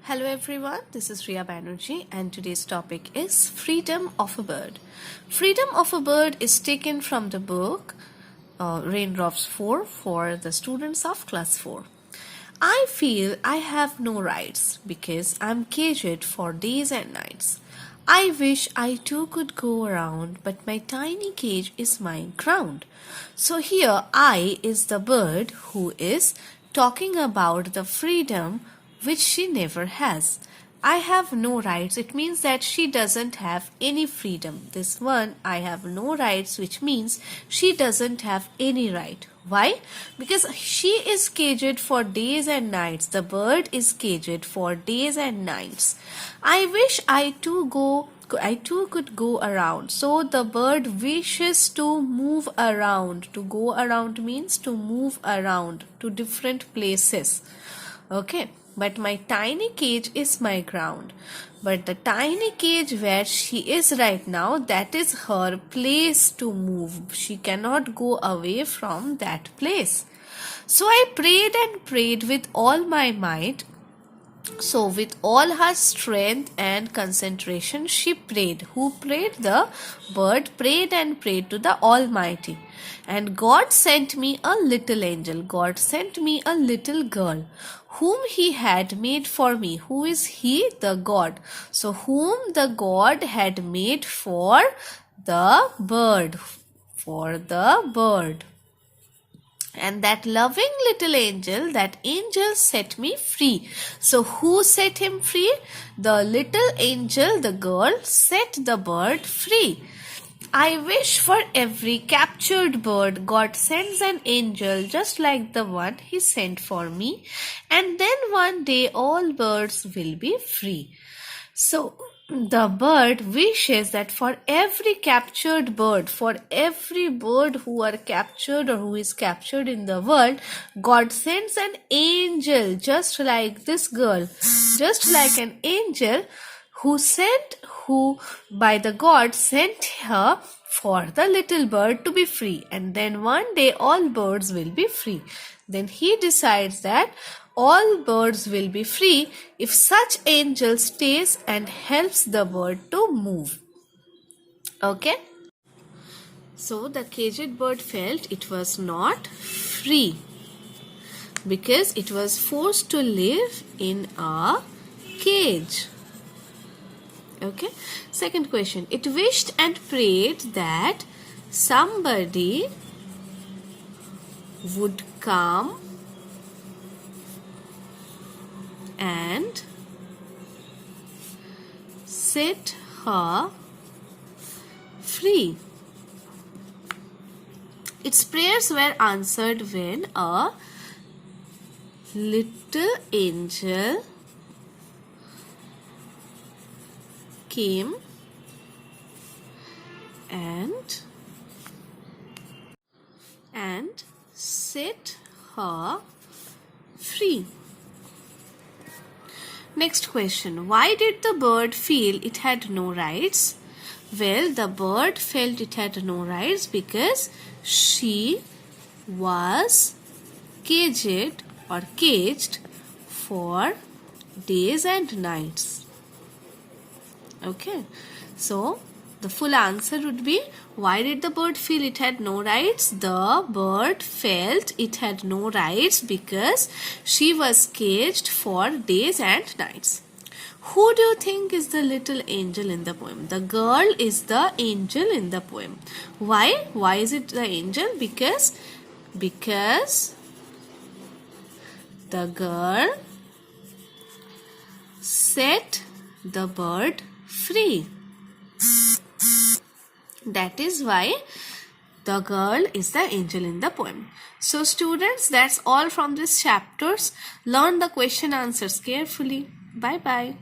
Hello everyone, this is Riya Banerjee and today's topic is Freedom of a Bird. Freedom of a Bird is taken from the book Raindrops 4 for the students of class 4. I feel I have no rights because I'm caged for days and nights. I wish I too could go around, but my tiny cage is my ground. So here I is the bird who is talking about the freedom which she never has. I have no rights. It means that she doesn't have any freedom. This one, I have no rights, which means she doesn't have any right. Why? Because she is caged for days and nights. The bird is caged for days and nights. I wish I too could go around. So the bird wishes to move around. To go around means to move around to different places. Okay. But my tiny cage is my ground. But the tiny cage where she is right now, that is her place to move. She cannot go away from that place. So I prayed and prayed with all my might. So with all her strength and concentration, she prayed. Who prayed? The bird prayed and prayed to the Almighty. And God sent me a little angel. God sent me a little girl whom he had made for me. Who is he? The God. So whom the God had made for the bird. For the bird. And that loving little angel, that angel set me free. So who set him free? The little angel, the girl, set the bird free. I wish for every captured bird God sends an angel just like the one he sent for me. And then one day all birds will be free. So the bird wishes that for every captured bird, for every bird who are captured or who is captured in the world, God sends an angel just like this girl, just like an angel who by the God sent her for the little bird to be free. And then one day all birds will be free. Then he decides that all birds will be free if such angel stays and helps the bird to move. Okay? So the caged bird felt it was not free because it was forced to live in a cage. Okay? Second question. It wished and prayed that somebody would come and set her free. Its prayers were answered when a little angel came and set her free. Next question. Why did the bird feel it had no rights? Well, the bird felt it had no rights because she was caged for days and nights. Okay. So, the full answer would be, why did the bird feel it had no rights? The bird felt it had no rights because she was caged for days and nights. Who do you think is the little angel in the poem? The girl is the angel in the poem. Why? Why is it the angel? Because the girl set the bird free. That is why the girl is the angel in the poem. So students, that's all from this chapters. Learn the question answers carefully. Bye bye.